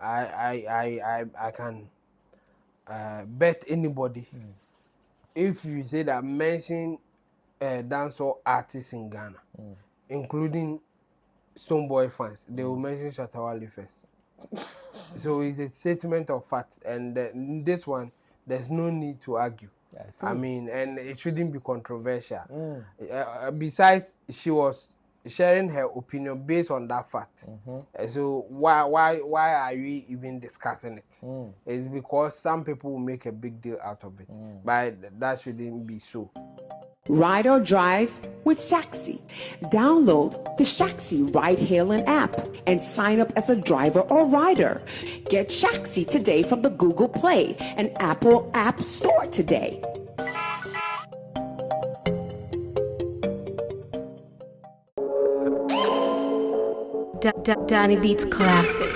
I can bet anybody if you say that mention dancehall artists in Ghana, including Stonebwoy fans, they will mention Shatta Wale first. So it's a statement of fact, and this one, there's no need to argue. I mean, and it shouldn't be controversial. Besides, she was sharing her opinion based on that fact. So why are we even discussing it? It's because some people will make a big deal out of it, but that shouldn't be so. Ride or drive with Shaxi. Download the Shaxi ride-hailing app and sign up as a driver or rider. Get Shaxi today from the Google Play and Apple App Store today. Danny Beats Classic.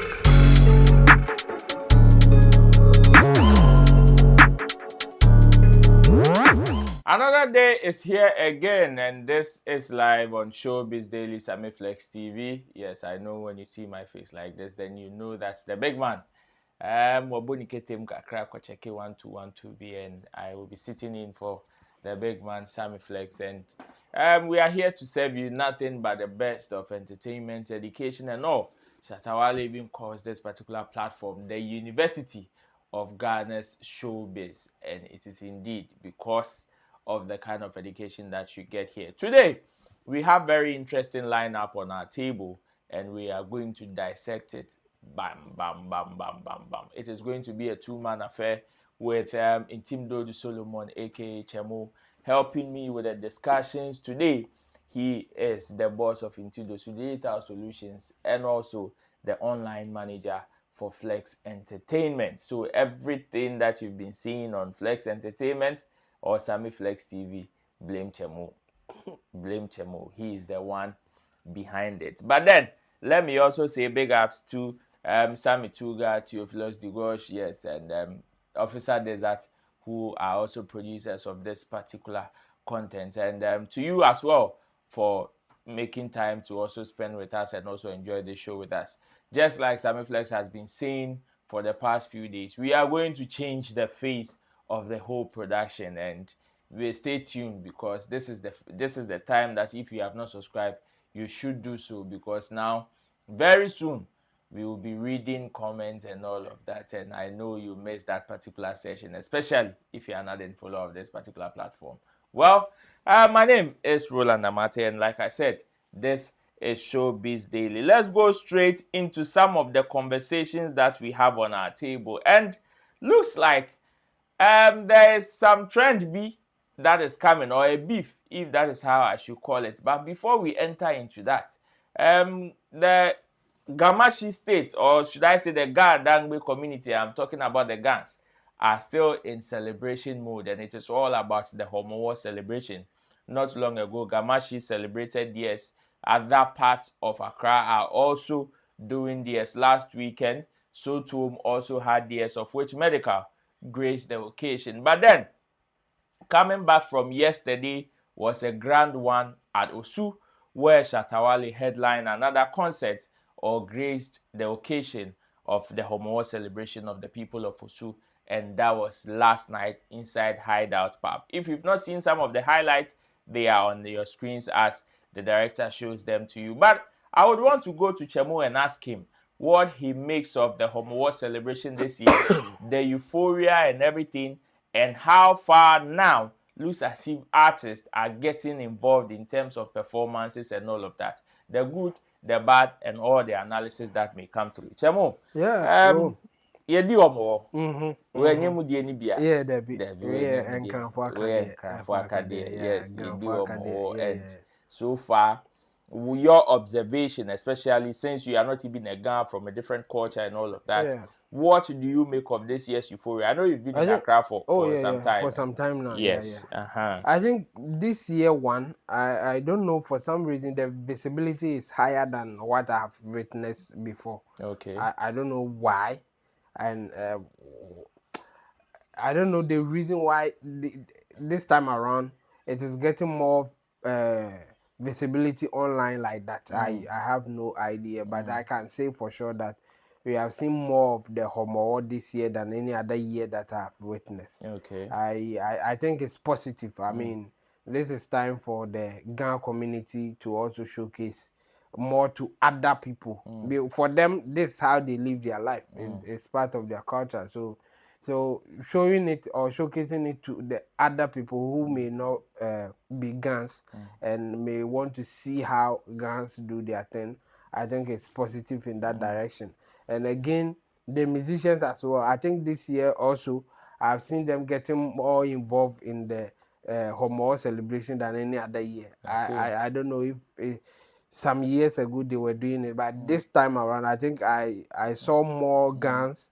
Another day is here again, and this is live on Showbiz Daily Sammy Flex TV. Yes, I know when you see my face like this, then you know that's the big man. Wabuni ketem kakra kwa cheke 1212B, and I will be sitting in for the big man Sammy Flex, and we are here to serve you nothing but the best of entertainment, education, and all. Shatta Wale even calls this particular platform the University of Ghana's Showbiz, and it is indeed because of the kind of education that you get here. Today, we have very interesting lineup on our table, and we are going to dissect it. Bam, bam, bam, bam, bam, bam. It is going to be a two-man affair with Intimdo Solomon, aka Chemo, helping me with the discussions today. He is the boss of Intimdo Digital Solutions and also the online manager for Flex Entertainment. So everything that you've been seeing on Flex Entertainment or Sammy Flex TV, blame Chemo. Blame Chemo. He is the one behind it. But then, let me also say big ups to Sammy Tuga, Theophilus Digosh, yes, and Officer Desert, who are also producers of this particular content. And to you as well for making time to also spend with us and also enjoy the show with us. Just like Sammy Flex has been saying for the past few days, we are going to change the face of the whole production, and we stay tuned because this is the time that if you have not subscribed, you should do so, because now very soon we will be reading comments and all of that, and I know you missed that particular session, especially if you are not a follower of this particular platform. Well, my name is Roland Amate, and like I said, this is Showbiz Daily. Let's go straight into some of the conversations that we have on our table, and looks like there is some trend B that is coming, or a beef, if that is how I should call it. But before we enter into that, the Gamashi state, or should I say the Ga-Dangbe community, I'm talking about the Gans, are still in celebration mode, and it is all about the Homowo celebration. Not long ago, Gamashi celebrated theirs. Other parts of Accra are also doing theirs last weekend. So too also had theirs, of which Medical graced the occasion. But then, coming back from yesterday was a grand one at Osu, where Shatta Wale headlined another concert or graced the occasion of the Homowo celebration of the people of Osu, and that was last night inside Hideout Pub. If you've not seen some of the highlights, they are on your screens as the director shows them to you. But I would want to go to Chemo and ask him what he makes of the Homowo celebration this year, the euphoria and everything, and how far now looks as if artists are getting involved in terms of performances and all of that. The good, the bad, and all the analysis that may come through. Chemo, yedi Homowo. We nyemu die ni bia. Yeah, Debbie. Yeah, yes, yedi Homowo. And so far, your observation, especially since you are not even a Ghana from a different culture and all of that, what do you make of this year's euphoria? I know you've been in Accra for some time. For some time now. Yes. I think this year one, I don't know, for some reason the visibility is higher than what I have witnessed before. Okay. I don't know why, and I don't know the reason why this time around it is getting more visibility online like that. I have no idea, but I can say for sure that we have seen more of the Homowo this year than any other year that I've witnessed. Okay. I think it's positive. I mean, this is time for the Ghana community to also showcase more to other people. For them, this is how they live their life. It's part of their culture. So showing it or showcasing it to the other people who may not be Gans and may want to see how Gans do their thing, I think it's positive in that direction. And again, the musicians as well. I think this year also, I've seen them getting more involved in the Homowo celebration than any other year. I don't know if some years ago they were doing it, but this time around, I think I saw more Gans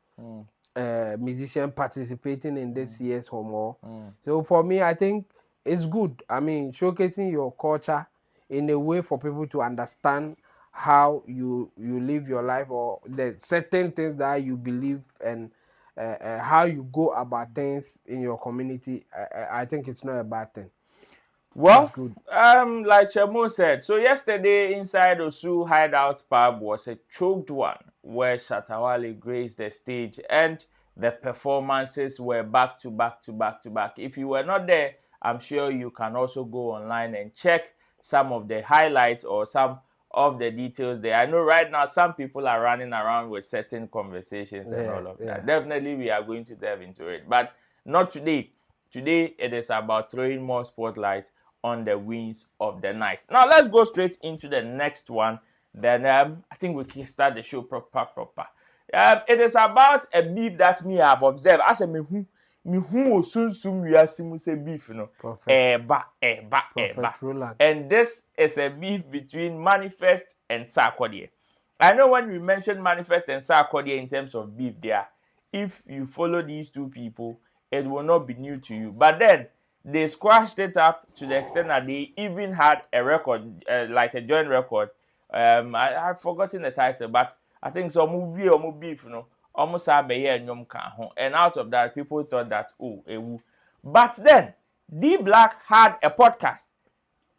musician participating in this year's Homowo. So for me, I think it's good. I mean, showcasing your culture in a way for people to understand how you live your life or the certain things that you believe and how you go about things in your community. I think it's not a bad thing. Well, like Chemo said, so yesterday inside Osu Hideout Pub was a choked one where Shatta Wale graced the stage and the performances were back to back to back to back. If you were not there, I'm sure you can also go online and check some of the highlights or some of the details there. I know right now some people are running around with certain conversations and all of that. Definitely we are going to delve into it, but not today. Today it is about throwing more spotlight on the wins of the night. Now let's go straight into the next one. Then I think we can start the show proper. It is about a beef that me have observed. As a me who soon we are say beef, you know. Eba. And this is a beef between Manifest and Sarkodie. I know when we mention Manifest and Sarkodie in terms of beef there, if you follow these two people, it will not be new to you. But then they squashed it up to the extent that they even had a record, like a joint record. I've forgotten the title, but I think some movie or beef, you know, almost have a year and out of that, people thought that, oh, ewu. But then D Black had a podcast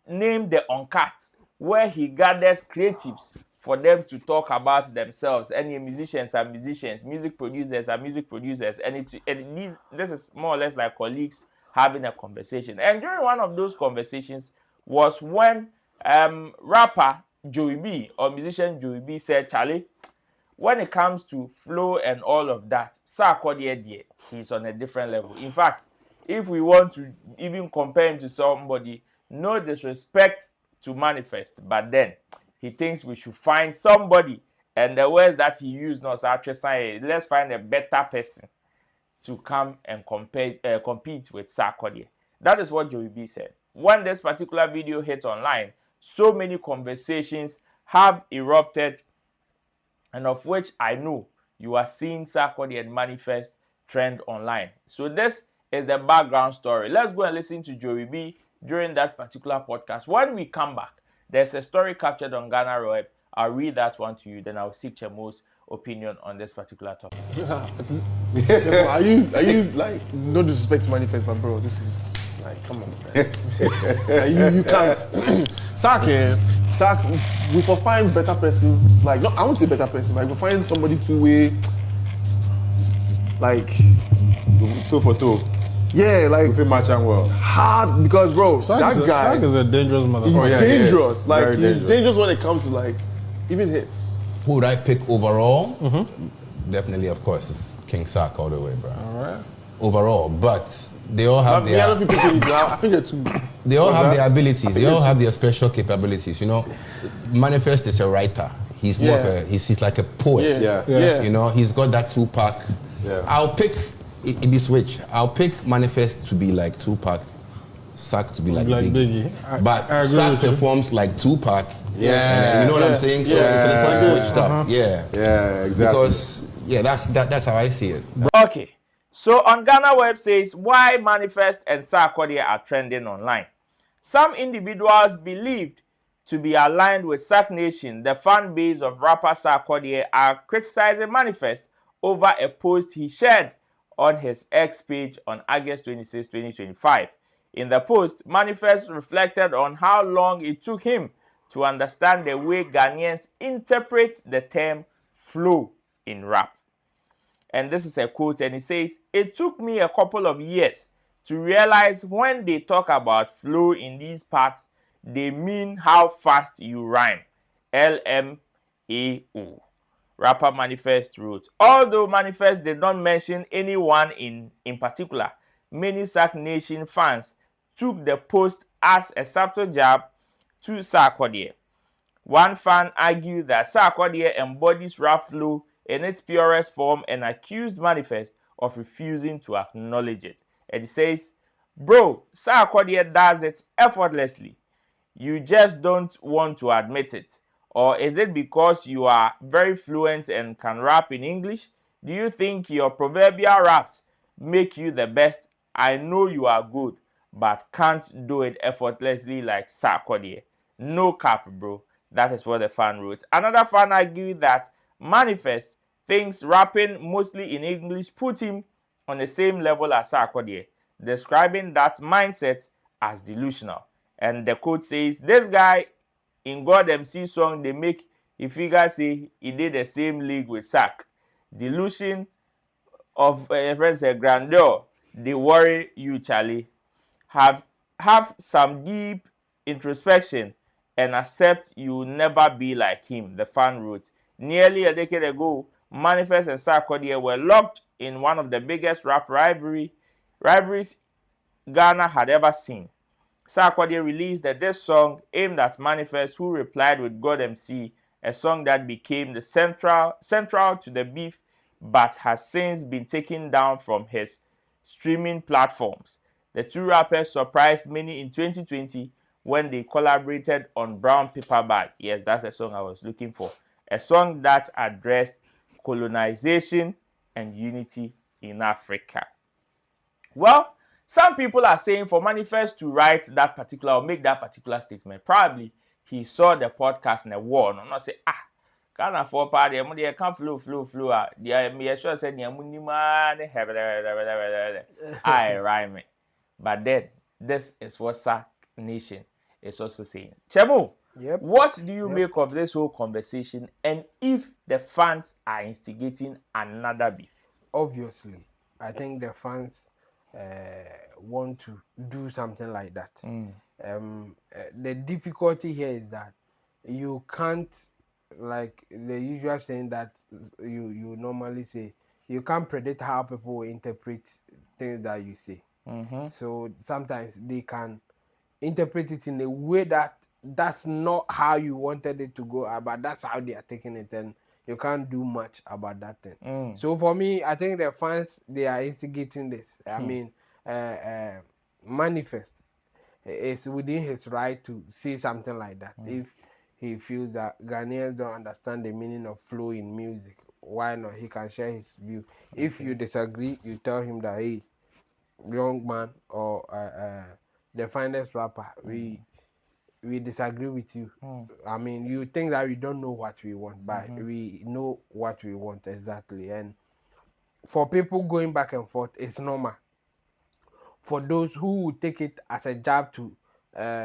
named The Uncut, where he gathers creatives for them to talk about themselves. Any musicians are musicians, music producers are music producers, and this is more or less like colleagues having a conversation. And during one of those conversations was when rapper Joey B or musician Joey B said, Charlie, when it comes to flow and all of that, Sarkodie, he's on a different level. In fact, if we want to even compare him to somebody, no disrespect to Manifest, but then he thinks we should find somebody, and the words that he used not actually saying, let's find a better person to come and compete with Sarkodie. That is what Joey B said. When this particular video hit online, so many conversations have erupted, and of which I know you are seeing Sarkodie and M.anifest trend online. So this is the background story. Let's go and listen to Joey B during that particular podcast. When we come back, there's a story captured on Ghana Web. I'll read that one to you, then I'll seek Chemo's opinion on this particular topic. I use like, no disrespect to M.anifest, but bro, this is like, come on, man. you can't. Sark, we will find better person, like, no, I won't say better person, like, we'll find somebody two-way, like, toe for toe. Yeah, like, if it match and well. Hard, because bro, that guy is a dangerous motherfucker. He's dangerous. Like, very he's dangerous when it comes to like, even hits. Who would I pick overall? Definitely, of course, it's King Sark all the way, bro. All right. Overall, but they all have their... I think they're two. They all have their abilities. They all have their special capabilities. You know, M.anifest is a writer. He's more of a, he's like a poet. Yeah. You know, he's got that Tupac. Yeah. I'll pick, it be switch. I'll pick M.anifest to be like Tupac, Sark to be like Biggie. But Sark performs like Tupac. Yeah. You know what I'm saying? So it's switched up. Yeah. Yeah, exactly. Because, yeah, that's how I see it. Okay. So on Ghana Web says why M.anifest and Sarkodie are trending online. Some individuals believed to be aligned with Sark Nation, the fan base of rapper Sarkodie, are criticizing M.anifest over a post he shared on his X page on August 26, 2025. In the post, M.anifest reflected on how long it took him to understand the way Ghanaians interpret the term flow. in rap. And this is a quote, and it says, "It took me a couple of years to realize when they talk about flow in these parts, they mean how fast you rhyme. LMAO." Rapper Manifest wrote. Although Manifest did not mention anyone in particular, many Sack Nation fans took the post as a subtle jab to Sarkodie. One fan argued that Sarkodie embodies rap flow in its purest form and accused Manifest of refusing to acknowledge it. And he says, "Bro, Sarkodie does it effortlessly. You just don't want to admit it. Or is it because you are very fluent and can rap in English? Do you think your proverbial raps make you the best? I know you are good, but can't do it effortlessly like Sarkodie. No cap, bro." That is what the fan wrote. Another fan argued that Manifest thinks rapping mostly in English put him on the same level as Sarkodie, describing that mindset as delusional. And the quote says, "This guy in God MC song, they make he figure say he did the same league with Sack. Delusion of friends grandeur, they worry you, Charlie. Have some deep introspection and accept you will never be like him," the fan wrote. Nearly a decade ago, Manifest and Sarkodie were locked in one of the biggest rap rivalries Ghana had ever seen. Sarkodie released a diss song aimed at Manifest, who replied with God MC, a song that became the central to the beef but has since been taken down from his streaming platforms. The two rappers surprised many in 2020 when they collaborated on Brown Paper Bag. Yes, that's the song I was looking for. A song that addressed colonization and unity in Africa. Well, some people are saying for Manifest to write that particular or make that particular statement, probably he saw the podcast and a war. No, not say, Ghana for party, they can't flow. They sure said, I rhyme it. But then, this is what Sack Nation is also saying. Chemo, Yep. what do you make of this whole conversation, and if the fans are instigating another beef? Obviously, I think the fans want to do something like that. The difficulty here is that you can't, like the usual saying that you normally say, you can't predict how people will interpret things that you say. So sometimes they can interpret it in a way that's not how you wanted it to go, but that's how they are taking it, and you can't do much about that thing. So for me, I think the fans, they are instigating this. I mean, Manifest is within his right to say something like that. If he feels that Ghanaians don't understand the meaning of flow in music, why not? He can share his view. If you disagree, you tell him that, hey, young man, or the finest rapper, we disagree with you. I mean, you think that we don't know what we want, but we know what we want exactly. And for people going back and forth, it's normal. For those who would take it as a jab to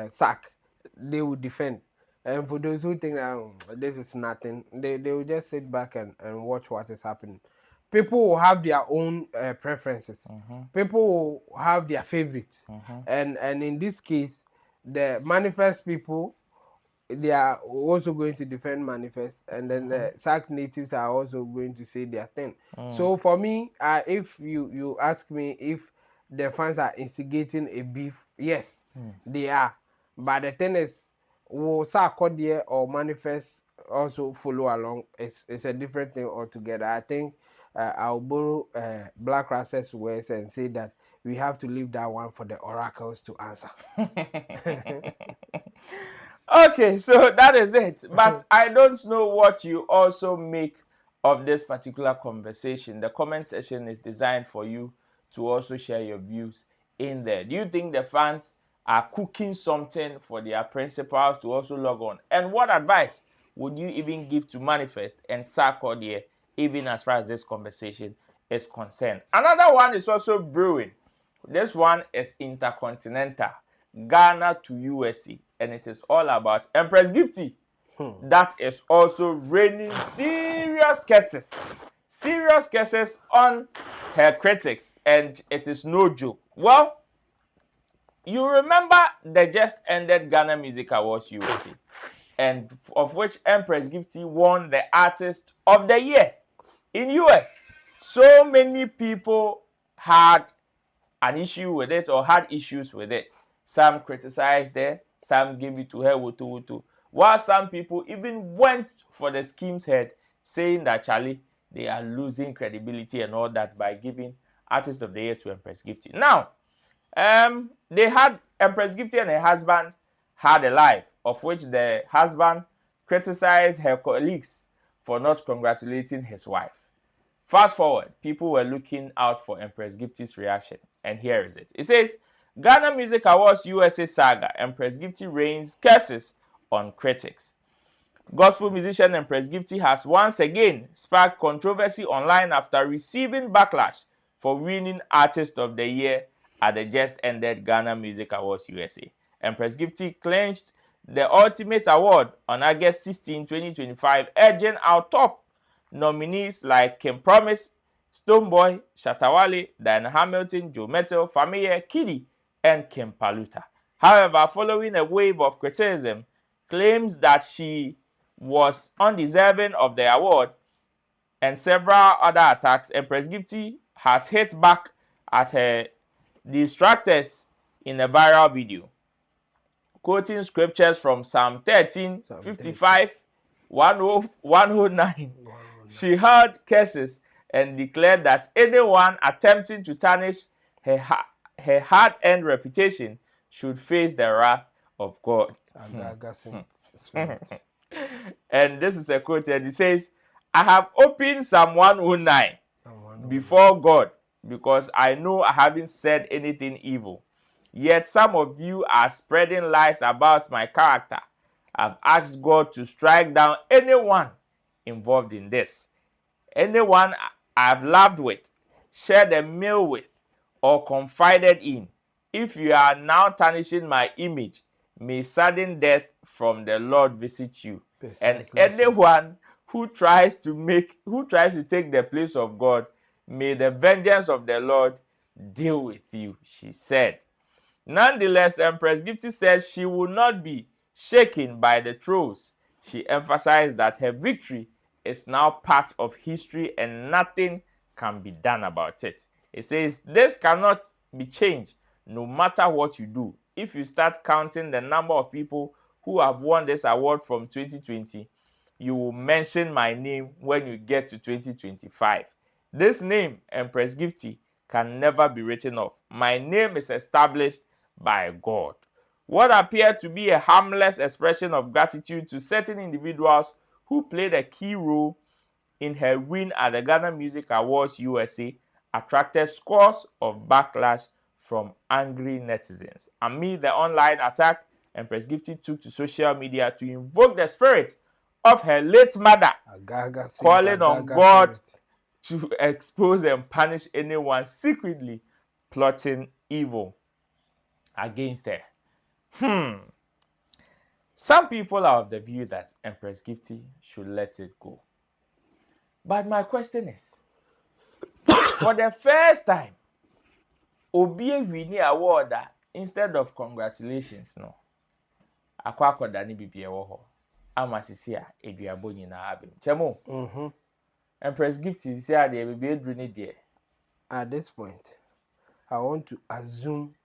Sack, they will defend. And for those who think that this is nothing, they will just sit back and watch what is happening. People will have their own preferences. People will have their favorites. And in this case, the Manifest people, they are also going to defend Manifest, and then the Sack natives are also going to say their thing. So for me, if you ask me if the fans are instigating a beef, yes, they are. But the thing is, will Sarkodie or Manifest also follow along? It's a different thing altogether. I think I'll borrow Black Racer's words and say that we have to leave that one for the oracles to answer. Okay, so that is it. But I don't know what you also make of this particular conversation. The comment section is designed for you to also share your views in there. Do you think the fans are cooking something for their principals to also log on? And what advice would you even give to Manifest and Sarkodie, even as far as this conversation is concerned? Another one is also brewing. This one is intercontinental, Ghana to USA, and it is all about Empress Gifty that is also raining serious curses on her critics, and it is no joke. Well, you remember the just ended Ghana Music Awards USA, and of which Empress Gifty won the Artist of the Year in US. So many people had an issue with it or had issues with it. Some criticized her, some gave it to her wutu, while some people even went for the scheme's head, saying that Charlie, they are losing credibility and all that by giving Artist of the Year to Empress Gifty. Now, they had Empress Gifty and her husband had a live, of which the husband criticized her colleagues for not congratulating his wife. Fast forward, people were looking out for Empress Gifty's reaction, and here is it. It says, Ghana Music Awards USA saga, Empress Gifty rains curses on critics. Gospel musician Empress Gifty has once again sparked controversy online after receiving backlash for winning Artist of the Year at the just ended Ghana Music Awards USA. Empress Gifty clinched the ultimate award on August 16, 2025, edging out top nominees like Kim Promise, Stonebwoy, Shatta Wale, Diana Hamilton, Joe Mettle, Fameye, Kiddy, and Kim Paluta. However, following a wave of criticism, claims that she was undeserving of the award, and several other attacks, Empress Gifty has hit back at her detractors in a viral video, quoting scriptures from Psalm 13, 55, 109. She hurled curses and declared that anyone attempting to tarnish her hard-earned reputation should face the wrath of God. And this is a quote, and it says, I have opened Psalm 109 before God because I know I haven't said anything evil. Yet some of you are spreading lies about my character. I've asked God to strike down anyone involved in this. Anyone I've laughed with, shared a meal with, or confided in. If you are now tarnishing my image, may sudden death from the Lord visit you. And anyone who tries to take the place of God, may the vengeance of the Lord deal with you, she said. Nonetheless, Empress Gifty said she will not be shaken by the trolls. She emphasized that her victory is now part of history and nothing can be done about it. It says, this cannot be changed no matter what you do. If you start counting the number of people who have won this award from 2020, you will mention my name when you get to 2025. This name, Empress Gifty, can never be written off. My name is established by God. What appeared to be a harmless expression of gratitude to certain individuals who played a key role in her win at the Ghana Music Awards USA attracted scores of backlash from angry netizens. Amid the online attack, Empress Gifty took to social media to invoke the spirit of her late mother, calling on God to expose and punish anyone secretly plotting evil against her. Some people are of the view that Empress Gifty should let it go. But my question is, for the first time, Obi winning award instead of congratulations, no. Akwa dani bibi ewo ho. Ama sisi a eduabo nyina abem. Chemo. Empress Gifty sisi a de bibi edru ne de. At this point, I want to assume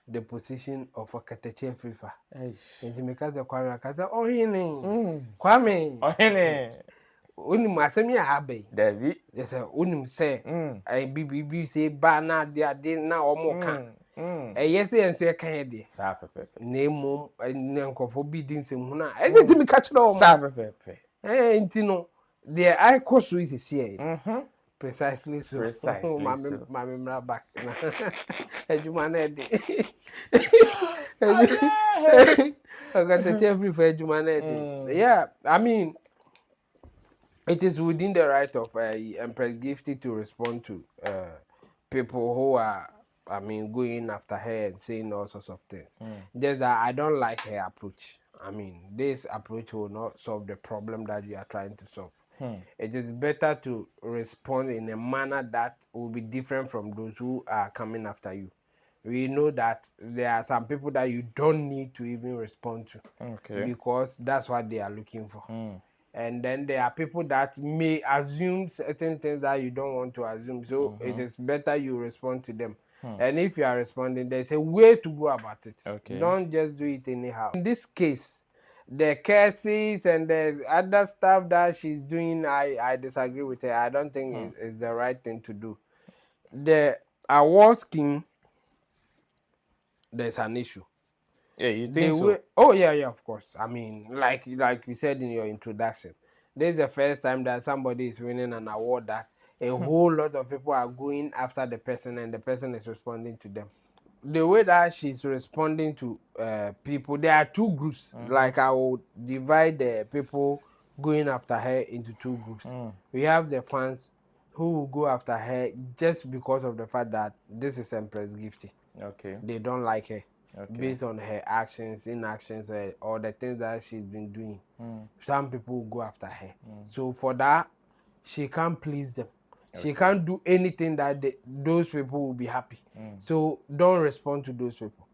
the position of a Kateche Frifa. And to make us the Kwame Kasa, oh, hini. Kwame. Oh, hini. Unim asemi abe. David. Yes, unim say. I bibi say bana dia na omo kan. Yes, and so can de. Sa pepe. Name nkofo bi din sem hu na. Ese ti mi ka kire o. Sa pepe. Ntino. The I course is here. Precisely so. Precisely so. Mama back. Ejuma na de. I got the every for ejuma na de. Yeah, I mean, it is within the right of Empress Gifty to respond to people who are, I mean, going after her and saying all sorts of things. Just that I don't like her approach. I mean, this approach will not solve the problem that you are trying to solve. It is better to respond in a manner that will be different from those who are coming after you. We know that there are some people that you don't need to even respond to, because that's what they are looking for. And then there are people that may assume certain things that you don't want to assume. So it is better you respond to them. And if you are responding, there's a way to go about it. Don't just do it anyhow. In this case, the curses and the other stuff that she's doing, I disagree with her. I don't think it's the right thing to do. The award scheme, there's an issue. Yeah, you think so? Way, oh yeah, of course. I mean, like you said in your introduction, this is the first time that somebody is winning an award that a whole lot of people are going after the person and the person is responding to them. The way that she's responding to people, there are two groups. Like I will divide the people going after her into two groups. We have the fans who will go after her just because of the fact that this is Empress Gifty. They don't like her. Based on her actions, inactions, or the things that she's been doing. Some people will go after her. So for that, she can't please them. She can't do anything that those people will be happy. So don't respond to those people.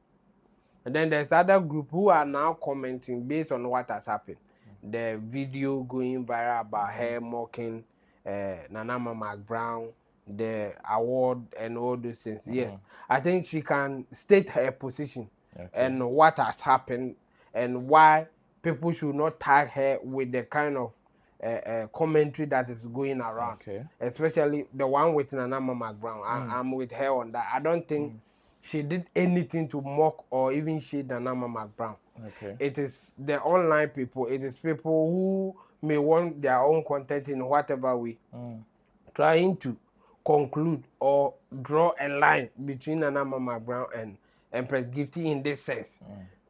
And then there's other group who are now commenting based on what has happened. The video going viral about her mocking Nana Mama Brown, the award and all those things. Yes, I think she can state her position and what has happened and why people should not tag her with the kind of commentary that is going around. Especially the one with Nana Mama Brown. I'm with her on that. I don't think she did anything to mock or even shade Nana Mama Brown. It is the online people. It is people who may want their own content in whatever way, trying to conclude or draw a line between Nana Mama Brown and Empress Gifty in this sense.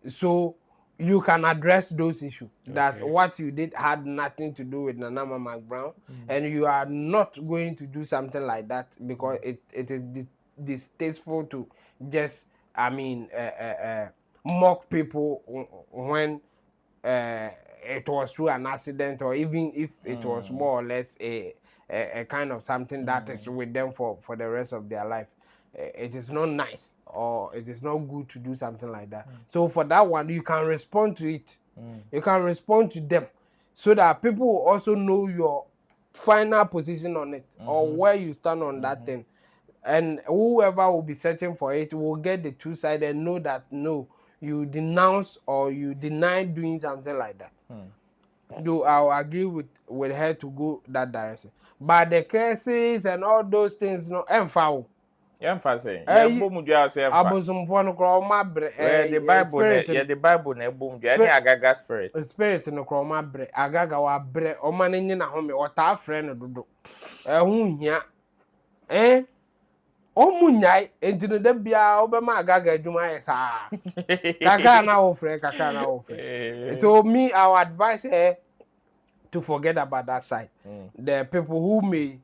So you can address those issues. That what you did had nothing to do with Nana Mama Brown, and you are not going to do something like that because it is distasteful to just, I mean, mock people when it was through an accident, or even if it was more or less a kind of something that is with them for the rest of their life. It is not nice, or it is not good to do something like that. So for that one, you can respond to it. You can respond to them so that people will also know your final position on it, or where you stand on that thing. And whoever will be searching for it will get the two sides and know that no, you denounce or you deny doing something like that. Though I'll agree with her to go that direction. But the curses and all those things, no, foul. Say, Abosomfo no kro ma bre the Bible, the Bible na boom any agaga spirit. Spirit no kro ma bre agaga wa bre o ma ne nyina home o ta frɛ no dodo. Hu hia. O munyai entino da bia o be ma agaga adwuma yesa. Kaka na wo frɛ. So me I would advise her to forget about that side. The people who may,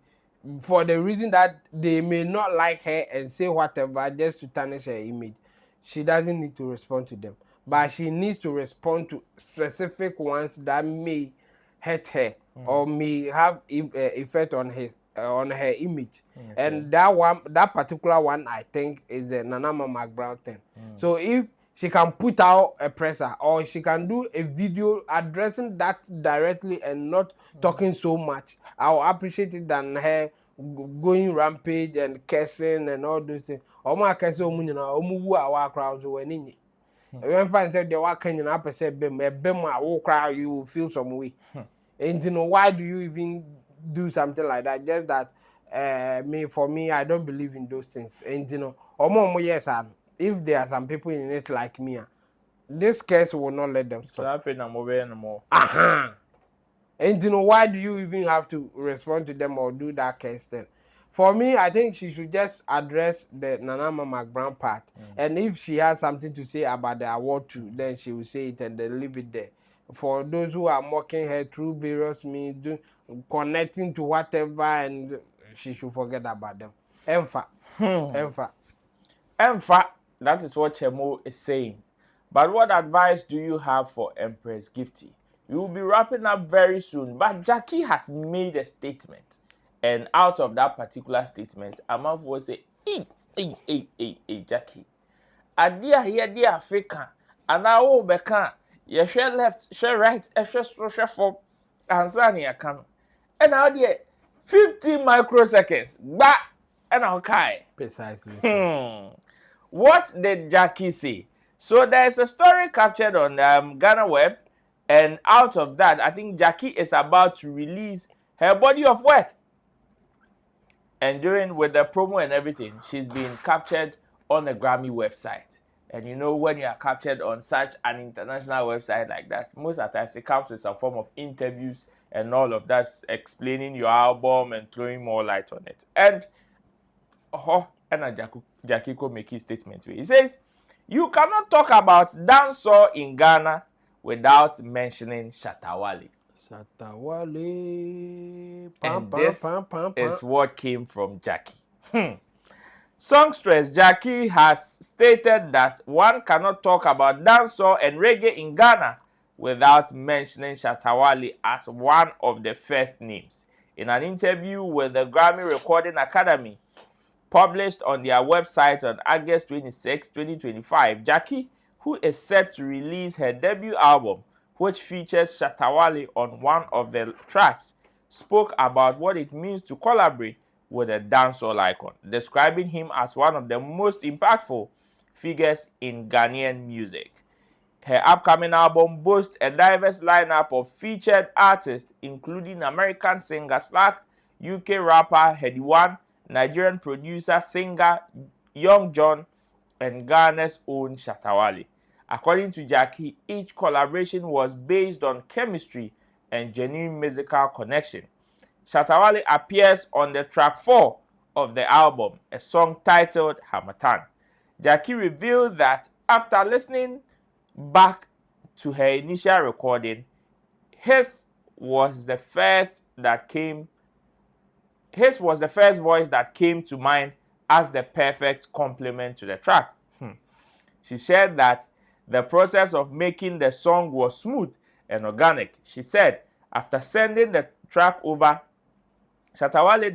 for the reason that they may not like her and say whatever just to tarnish her image, she doesn't need to respond to them. But she needs to respond to specific ones that may hurt her or may have effect on her image. And that particular one, I think, is the Nana Mama Brown thing. So if she can put out a presser, or she can do a video addressing that directly and not talking so much, I'll appreciate it than her going rampage and cursing and all those things. Oma kese omu nyina omu wu awa crowd so wani nyi. When fan say the wa kan nyina pese bem a crowd, you will feel some way. And you know, why do you even do something like that? Just that for me I don't believe in those things. And you know, omo yes am. If there are some people in it like me, this case will not let them stop. And you know, why do you even have to respond to them or do that case then? For me, I think she should just address the Nana Mama Brown part. And if she has something to say about the award too, then she will say it and then leave it there. For those who are mocking her through various means, connecting to whatever, and she should forget about them. Emfa. Emfa. That is what Chemo is saying. But what advice do you have for Empress Gifty? We will be wrapping up very soon, but Gyakie has made a statement. And out of that particular statement, Amanfo will say, hey, Gyakie. Adia here, dear Africa, and now all beka, ye share left, share right, share for Tanzania can. And now, dear, 15 microseconds, but and okay. Precisely. What did Gyakie say? So there's a story captured on Ghana Web, and out of that, I think Gyakie is about to release her body of work. And during with the promo and everything, she's been captured on the Grammy website. And you know, when you are captured on such an international website like that, most of the times it comes with some form of interviews and all of that, explaining your album and throwing more light on it. And Gyakie could make his statement. He says, you cannot talk about dancehall in Ghana without mentioning Shatta Wale. Shatta Wale. And this is what came from Gyakie. Songstress Gyakie has stated that one cannot talk about dancehall and reggae in Ghana without mentioning Shatta Wale as one of the first names. In an interview with the Grammy Recording Academy, published on their website on August 26, 2025, Gyakie, who is set to release her debut album, which features Shatta Wale on one of the tracks, spoke about what it means to collaborate with a dancehall icon, describing him as one of the most impactful figures in Ghanaian music. Her upcoming album boasts a diverse lineup of featured artists, including American singer Slack, UK rapper Heady One, Nigerian producer, singer Young John, and Ghana's own Shatta Wale. According to Gyakie, each collaboration was based on chemistry and genuine musical connection. Shatta Wale appears on the track 4 of the album, a song titled Harmattan. Gyakie revealed that after listening back to her initial recording, his was the first voice that came to mind as the perfect complement to the track. She shared that the process of making the song was smooth and organic. She said, after sending the track over, Shatta Wale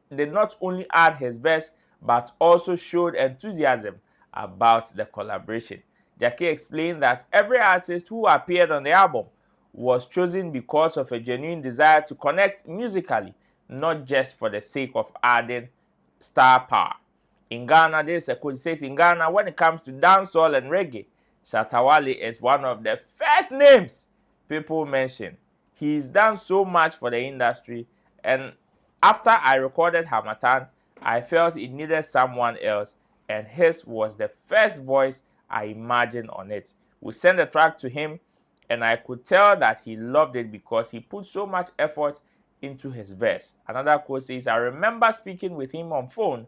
did not only add his verse, but also showed enthusiasm about the collaboration. Gyakie explained that every artist who appeared on the album was chosen because of a genuine desire to connect musically, not just for the sake of adding star power. In Ghana, this quote says, in Ghana, when it comes to dancehall and reggae, Shatta Wale is one of the first names people mention. He's done so much for the industry, and after I recorded Harmattan, I felt it needed someone else, and his was the first voice I imagined on it. We sent the track to him, and I could tell that he loved it because he put so much effort into his verse. Another quote says, I remember speaking with him on phone,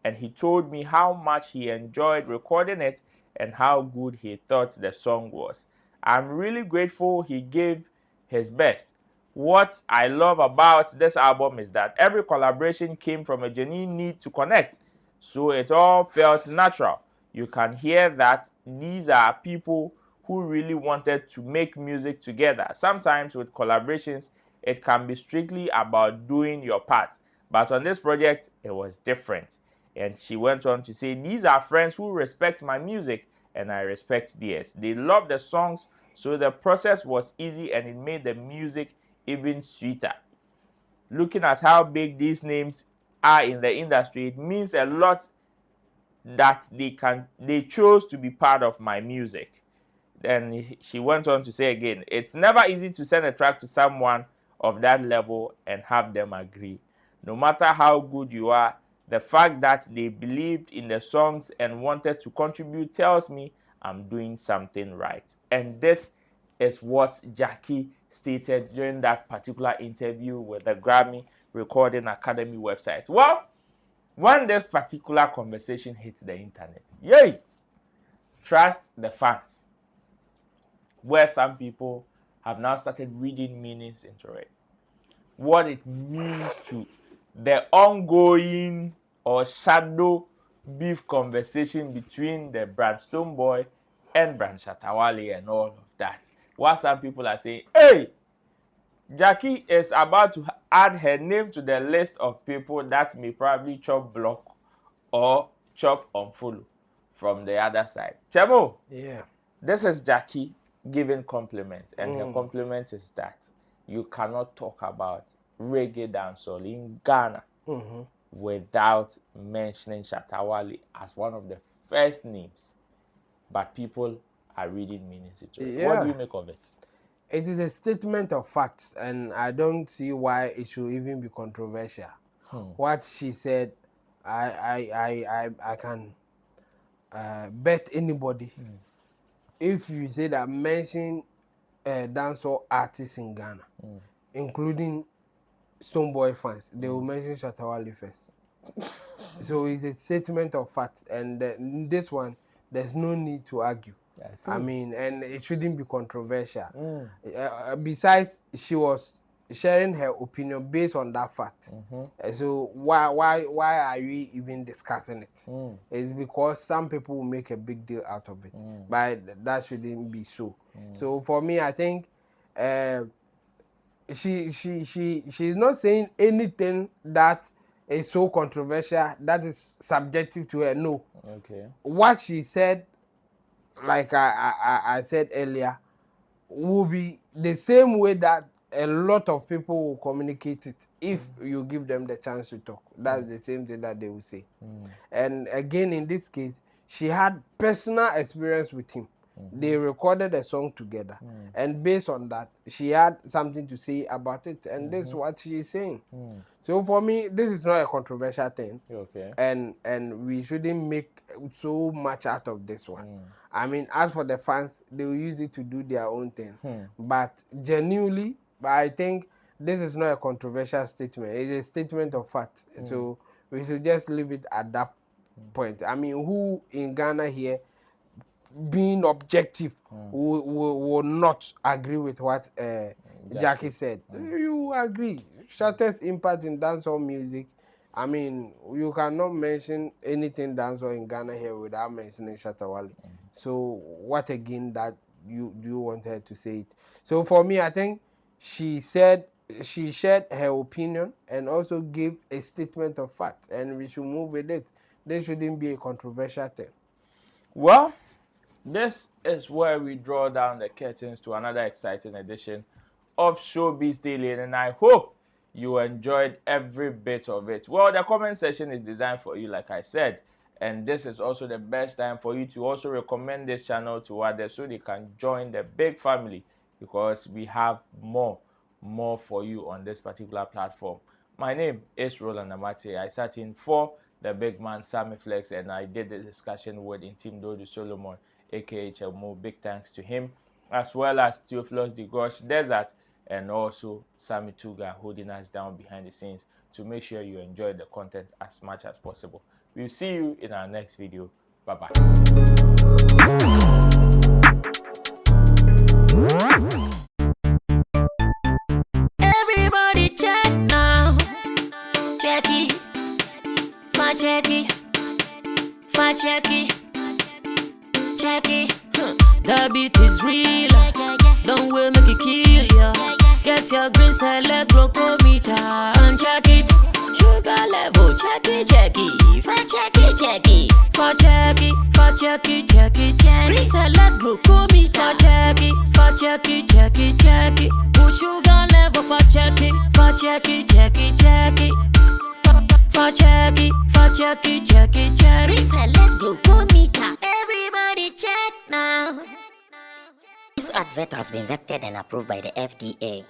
and he told me how much he enjoyed recording it and how good he thought the song was. I'm really grateful he gave his best. What I love about this album is that every collaboration came from a genuine need to connect, so it all felt natural. You can hear that these are people who really wanted to make music together. Sometimes with collaborations, it can be strictly about doing your part, but on this project, it was different. And she went on to say, these are friends who respect my music and I respect theirs. They love the songs, so the process was easy and it made the music even sweeter. Looking at how big these names are in the industry, it means a lot that they chose to be part of my music. Then she went on to say again, it's never easy to send a track to someone of that level and have them agree. No matter how good you are, the fact that they believed in the songs and wanted to contribute tells me I'm doing something right. And this is what Gyakie stated during that particular interview with the Grammy Recording Academy website. Well, when this particular conversation hits the internet, yay! Trust the fans, where some people have now started reading meanings into it. What it means to the ongoing or shadow beef conversation between the brand Stonebwoy and brand Shatta Wale and all of that. While some people are saying, hey, Gyakie is about to add her name to the list of people that may probably chop block or chop unfollow from the other side. Chemo, Yeah. this is Gyakie giving compliments, and her compliment is that you cannot talk about reggae dancehall in Ghana without mentioning Shatta Wale as one of the first names. But people are reading meanings into it. What do you make of it? It is a statement of facts, and I don't see why it should even be controversial. What she said, I can bet anybody. If you say that mention dancehall artists in Ghana, including Stonebwoy fans, they will mention Shatta Wale first. So it's a statement of fact, and this one, there's no need to argue. I mean, and it shouldn't be controversial. Besides, she was sharing her opinion based on that fact. So why are we even discussing it? It's because some people will make a big deal out of it, but that shouldn't be so. So for me, I think she's not saying anything that is so controversial that is subjective to her. No. Okay. What she said, like I said earlier, will be the same way that a lot of people will communicate it if you give them the chance to talk. That's the same thing that they will say. And again, in this case, she had personal experience with him. They recorded a song together, and based on that, she had something to say about it, and this is what she is saying. So for me, this is not a controversial thing. Okay. And we shouldn't make so much out of this one. I mean, as for the fans, they will use it to do their own thing. But genuinely, I think this is not a controversial statement. It's a statement of fact. So we should just leave it at that point. I mean, who in Ghana here, being objective, will not agree with what Gyakie said? You agree. Shatta's impact in dancehall music, I mean, you cannot mention anything dancehall in Ghana here without mentioning Shatta Wale. So what again that you want her to say it? So for me, I think she said she shared her opinion and also gave a statement of fact, and we should move with it. This shouldn't be a controversial thing. Well, this is where we draw down the curtains to another exciting edition of Showbiz Daily, and I hope you enjoyed every bit of it. Well, the comment section is designed for you, like I said, and this is also the best time for you to also recommend this channel to others so they can join the big family, because we have more for you on this particular platform. My name is Roland Amate. I sat in for the big man Sammy Flex, and I did the discussion with Intim Dodu Solomon, aka Homowo. Big thanks to him, as well as Theophilus the Gosh Desert, and also Sammy Tuga holding us down behind the scenes to make sure you enjoy the content as much as possible. We'll see you in our next video. Bye-bye. Everybody check now. Gyakie, for Gyakie, for Gyakie, Gyakie. The beat is real. Don't wait, make it kill ya. Get your green select glucometer and check it. Sugar level, Gyakie, Gyakie, for Gyakie, Gyakie, for Gyakie, for Gyakie, Gyakie, Gyakie. Green select glucometer, Gyakie, for Gyakie, Gyakie, Gyakie. Put sugar level for Gyakie, for Gyakie, Gyakie, Gyakie. For Gyakie, for Gyakie, Gyakie, Gyakie. Green select glucometer. Everybody check now. This advert has been vetted and approved by the FDA.